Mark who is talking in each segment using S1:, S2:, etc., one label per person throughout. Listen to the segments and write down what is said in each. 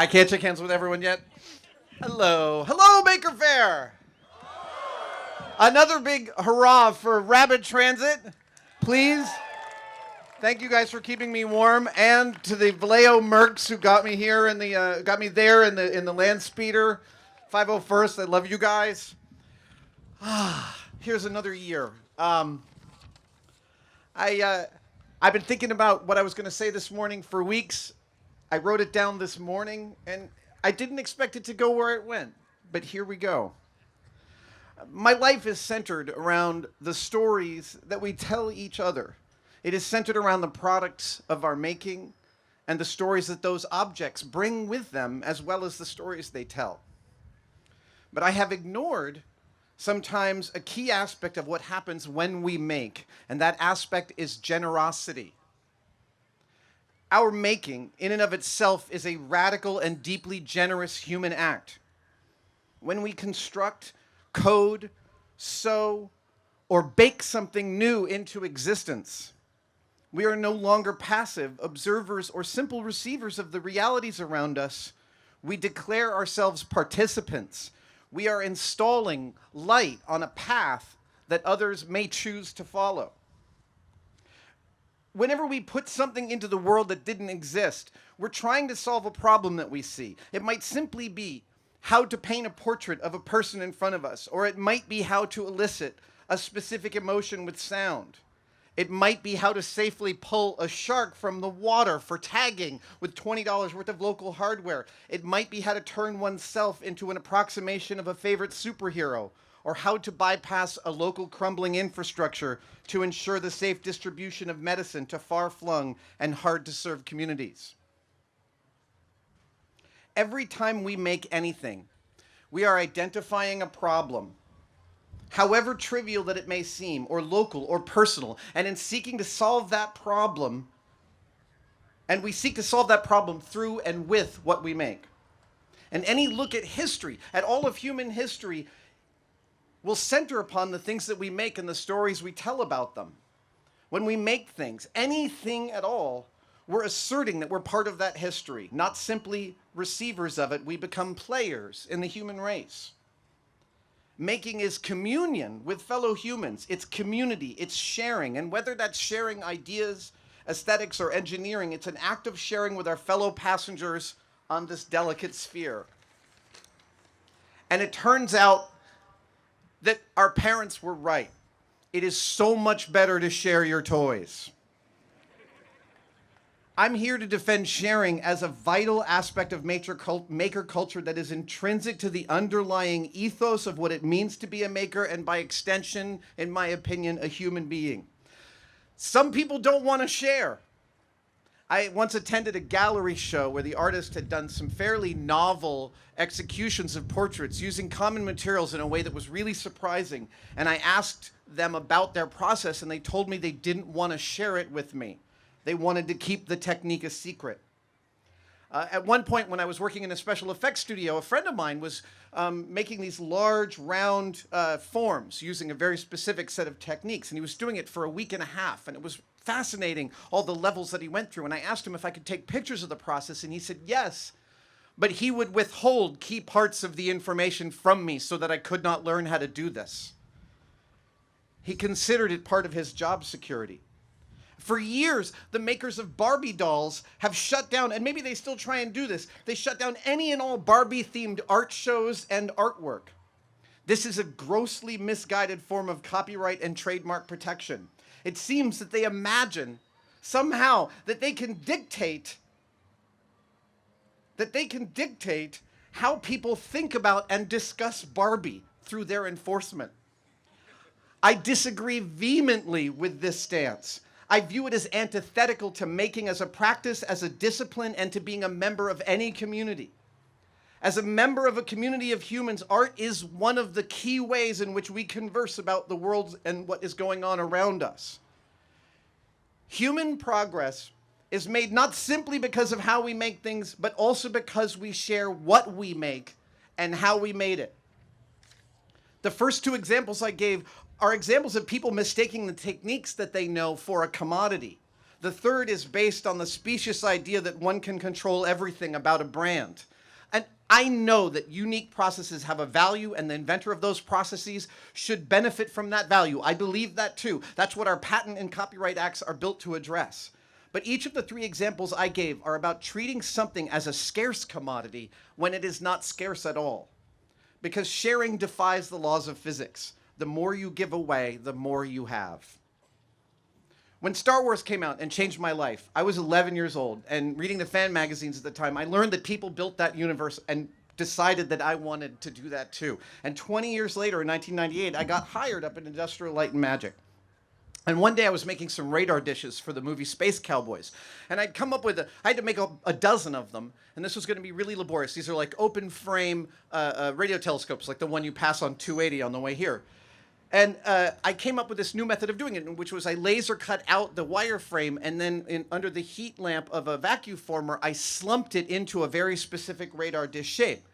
S1: I can't shake hands with everyone yet. Hello. Hello, Maker Faire. Another big hurrah for Rapid Transit. Please. Thank you guys for keeping me warm, and to the Vallejo Mercs who got me here in the got me there in the land speeder. 501st. I love you guys. Here's another year. I've been thinking about what I was going to say this morning for weeks. I wrote it down this morning, and I didn't expect it to go where it went, but here we go. My life is centered around the stories that we tell each other. It is centered around the products of our making and the stories that those objects bring with them, as well as the stories they tell. But I have ignored sometimes a key aspect of what happens when we make, and that aspect is generosity. Our making, in and of itself, is a radical and deeply generous human act. When we construct, code, sew, or bake something new into existence, we are no longer passive observers or simple receivers of the realities around us. We declare ourselves participants. We are installing light on a path that others may choose to follow. Whenever we put something into the world that didn't exist, we're trying to solve a problem that we see. It might simply be how to paint a portrait of a person in front of us, or it might be how to elicit a specific emotion with sound. It might be how to safely pull a shark from the water for tagging with $20 worth of local hardware. It might be how to turn oneself into an approximation of a favorite superhero, or how to bypass a local crumbling infrastructure to ensure the safe distribution of medicine to far-flung and hard-to-serve communities. Every time we make anything, we are identifying a problem, however trivial that it may seem, or local, or personal, and in seeking to solve that problem, and we seek to solve that problem through and with what we make. And any look at history, at all of human history, will center upon the things that we make and the stories we tell about them. When we make things, anything at all, we're asserting that we're part of that history, not simply receivers of it. We become players in the human race. Making is communion with fellow humans. It's community, it's sharing. And whether that's sharing ideas, aesthetics, or engineering, it's an act of sharing with our fellow passengers on this delicate sphere. And it turns out that our parents were right. It is so much better to share your toys. I'm here to defend sharing as a vital aspect of maker culture that is intrinsic to the underlying ethos of what it means to be a maker, and by extension, in my opinion, a human being. Some people don't want to share. I once attended a gallery show where the artist had done some fairly novel executions of portraits using common materials in a way that was really surprising. And I asked them about their process, and they told me they didn't want to share it with me. They wanted to keep the technique a secret. At one point, when I was working in a special effects studio, a friend of mine was making these large, round forms using a very specific set of techniques. And he was doing it for a week and a half. And it was fascinating, all the levels that he went through. And I asked him if I could take pictures of the process. And he said yes. But he would withhold key parts of the information from me so that I could not learn how to do this. He considered it part of his job security. For years, the makers of Barbie dolls have shut down, and maybe they still try and do this, they shut down any and all Barbie-themed art shows and artwork. This is a grossly misguided form of copyright and trademark protection. It seems that they imagine somehow that they can dictate how people think about and discuss Barbie through their enforcement. I disagree vehemently with this stance. I view it as antithetical to making as a practice, as a discipline, and to being a member of any community. As a member of a community of humans, art is one of the key ways in which we converse about the world and what is going on around us. Human progress is made not simply because of how we make things, but also because we share what we make and how we made it. The first two examples I gave are examples of people mistaking the techniques that they know for a commodity. The third is based on the specious idea that one can control everything about a brand. And I know that unique processes have a value, and the inventor of those processes should benefit from that value. I believe that too. That's what our patent and copyright acts are built to address. But each of the three examples I gave are about treating something as a scarce commodity when it is not scarce at all. Because sharing defies the laws of physics. The more you give away, the more you have. When Star Wars came out and changed my life, I was 11 years old, and reading the fan magazines at the time, I learned that people built that universe and decided that I wanted to do that too. And 20 years later, in 1998, I got hired up in Industrial Light and Magic. And one day I was making some radar dishes for the movie Space Cowboys. And I'd come up with I had to make a dozen of them. And this was going to be really laborious. These are like open frame radio telescopes, like the one you pass on 280 on the way here. And I came up with this new method of doing it, which was I laser cut out the wireframe, and then under the heat lamp of a vacuum former, I slumped it into a very specific radar dish shape.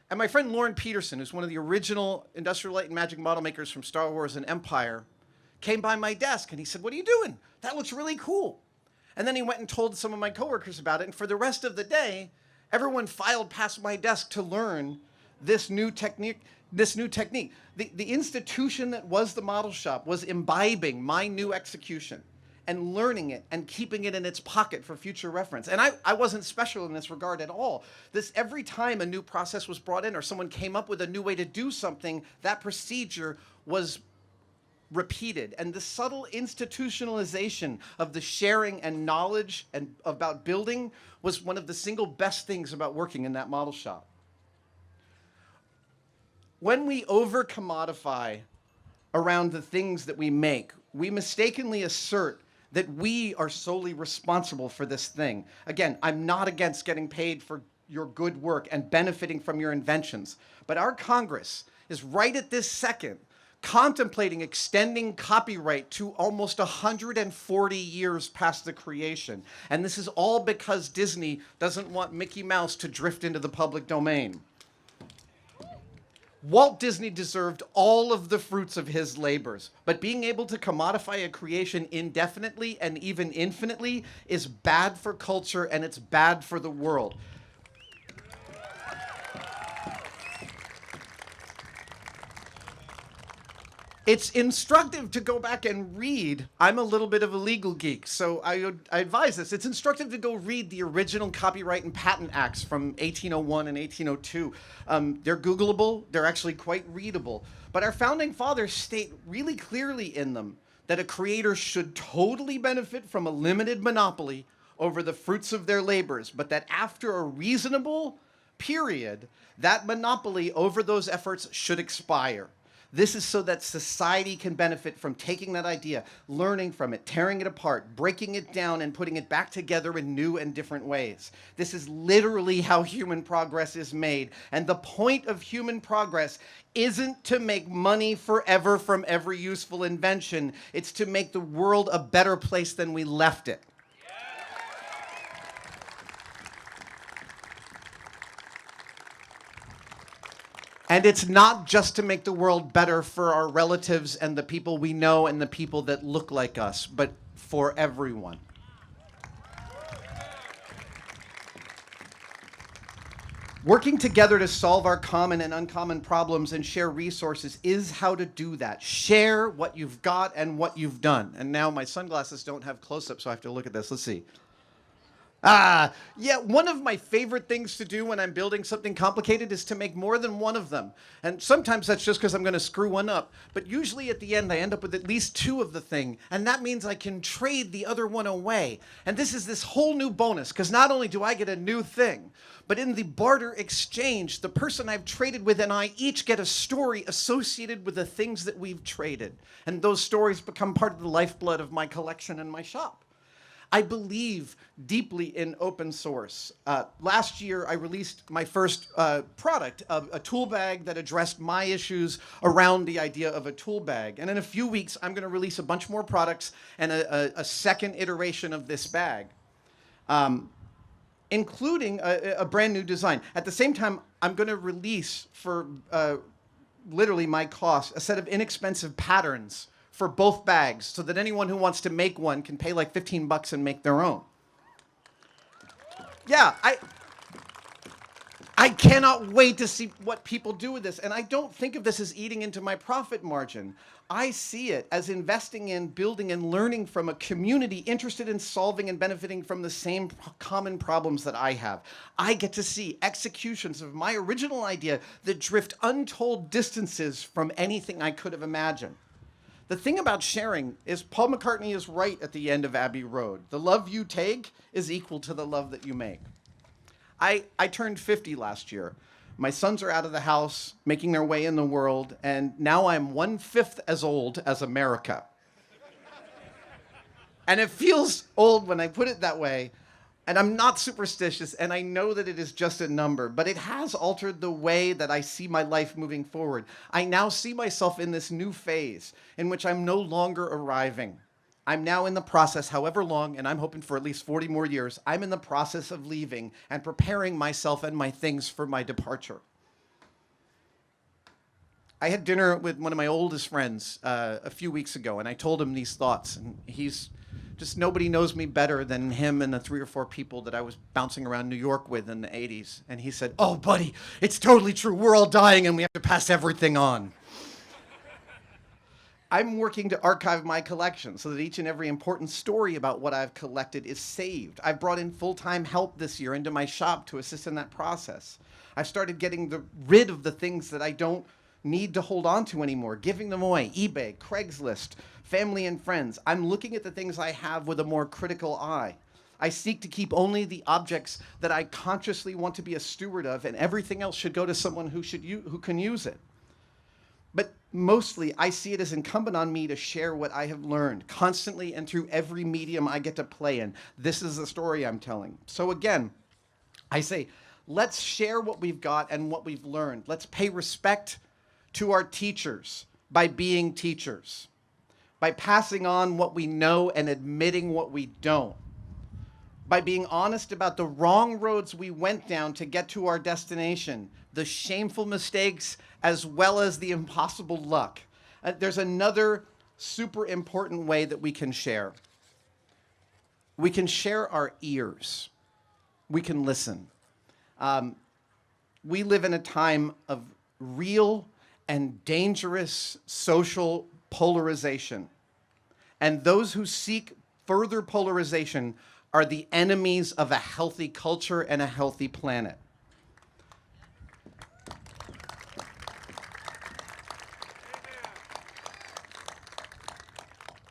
S1: And my friend Lauren Peterson, who's one of the original Industrial Light and Magic model makers from Star Wars and Empire, came by my desk and he said, "What are you doing? That looks really cool." And then he went and told some of my coworkers about it. And for the rest of the day, everyone filed past my desk to learn this new technique. The institution that was the model shop was imbibing my new execution and learning it and keeping it in its pocket for future reference. And I wasn't special in this regard at all. Every time a new process was brought in or someone came up with a new way to do something, that procedure was repeated. And the subtle institutionalization of the sharing and knowledge and about building was one of the single best things about working in that model shop. When we over-commodify around the things that we make, we mistakenly assert that we are solely responsible for this thing. Again, I'm not against getting paid for your good work and benefiting from your inventions, but our Congress is right at this second contemplating extending copyright to almost 140 years past the creation. And this is all because Disney doesn't want Mickey Mouse to drift into the public domain. Walt Disney deserved all of the fruits of his labors, but being able to commodify a creation indefinitely and even infinitely is bad for culture and it's bad for the world. It's instructive to go back and read. I'm a little bit of a legal geek, so I advise this. It's instructive to go read the original Copyright and Patent Acts from 1801 and 1802. They're Googleable. They're actually quite readable. But our founding fathers state really clearly in them that a creator should totally benefit from a limited monopoly over the fruits of their labors, but that after a reasonable period, that monopoly over those efforts should expire. This is so that society can benefit from taking that idea, learning from it, tearing it apart, breaking it down, and putting it back together in new and different ways. This is literally how human progress is made. And the point of human progress isn't to make money forever from every useful invention. It's to make the world a better place than we left it. And it's not just to make the world better for our relatives and the people we know and the people that look like us, but for everyone. Working together to solve our common and uncommon problems and share resources is how to do that. Share what you've got and what you've done. And now my sunglasses don't have close-up, so I have to look at this. Let's see. Yeah, one of my favorite things to do when I'm building something complicated is to make more than one of them. And sometimes that's just because I'm going to screw one up. But usually at the end, I end up with at least two of the thing. And that means I can trade the other one away. And this is this whole new bonus, because not only do I get a new thing, but in the barter exchange, the person I've traded with and I each get a story associated with the things that we've traded. And those stories become part of the lifeblood of my collection and my shop. I believe deeply in open source. Last year, I released my first product, a tool bag that addressed my issues around the idea of a tool bag. And in a few weeks, I'm going to release a bunch more products and a second iteration of this bag, including a brand new design. At the same time, I'm going to release for literally my cost a set of inexpensive patterns for both bags, so that anyone who wants to make one can pay like $15 and make their own. Yeah, I cannot wait to see what people do with this. And I don't think of this as eating into my profit margin. I see it as investing in, building, and learning from a community interested in solving and benefiting from the same common problems that I have. I get to see executions of my original idea that drift untold distances from anything I could have imagined. The thing about sharing is Paul McCartney is right at the end of Abbey Road. The love you take is equal to the love that you make. I turned 50 last year. My sons are out of the house, making their way in the world, and now I'm 1/5 as old as America. And it feels old when I put it that way, and I'm not superstitious, and I know that it is just a number, but it has altered the way that I see my life moving forward. I now see myself in this new phase in which I'm no longer arriving. I'm now in the process, however long, and I'm hoping for at least 40 more years, I'm in the process of leaving and preparing myself and my things for my departure. I had dinner with one of my oldest friends a few weeks ago, and I told him these thoughts, and he's just, nobody knows me better than him and the 3 or 4 people that I was bouncing around New York with in the 80s. And he said, "Oh, buddy, it's totally true. We're all dying and we have to pass everything on." I'm working to archive my collection so that each and every important story about what I've collected is saved. I've brought in full-time help this year into my shop to assist in that process. I've started getting rid of the things that I don't need to hold on to anymore, giving them away. eBay, Craigslist, family and friends. I'm looking at the things I have with a more critical eye. I seek to keep only the objects that I consciously want to be a steward of, and everything else should go to someone who can use it. But mostly, I see it as incumbent on me to share what I have learned constantly and through every medium I get to play in. This is the story I'm telling. So again, I say, let's share what we've got and what we've learned. Let's pay respect to our teachers by being teachers, by passing on what we know and admitting what we don't, by being honest about the wrong roads we went down to get to our destination, the shameful mistakes as well as the impossible luck. There's another super important way that we can share. We can share our ears. We can listen. We live in a time of real and dangerous social polarization. And those who seek further polarization are the enemies of a healthy culture and a healthy planet.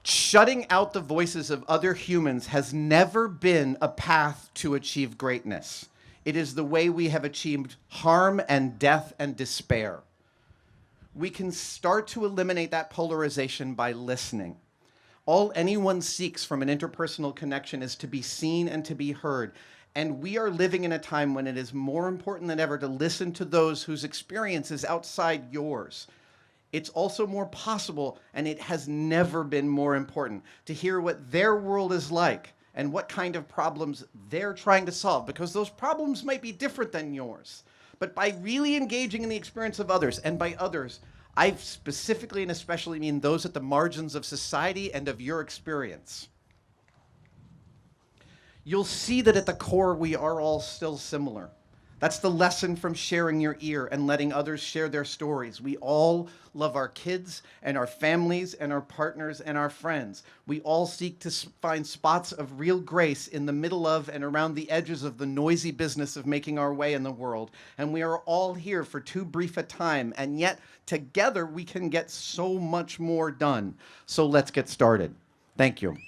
S1: Shutting out the voices of other humans has never been a path to achieve greatness. It is the way we have achieved harm and death and despair. We can start to eliminate that polarization by listening. All anyone seeks from an interpersonal connection is to be seen and to be heard. And we are living in a time when it is more important than ever to listen to those whose experience is outside yours. It's also more possible, and it has never been more important, to hear what their world is like and what kind of problems they're trying to solve, because those problems might be different than yours. But by really engaging in the experience of others, and by others, I specifically and especially mean those at the margins of society and of your experience, you'll see that at the core we are all still similar. That's the lesson from sharing your ear and letting others share their stories. We all love our kids and our families and our partners and our friends. We all seek to find spots of real grace in the middle of and around the edges of the noisy business of making our way in the world. And we are all here for too brief a time, and yet together we can get so much more done. So let's get started. Thank you.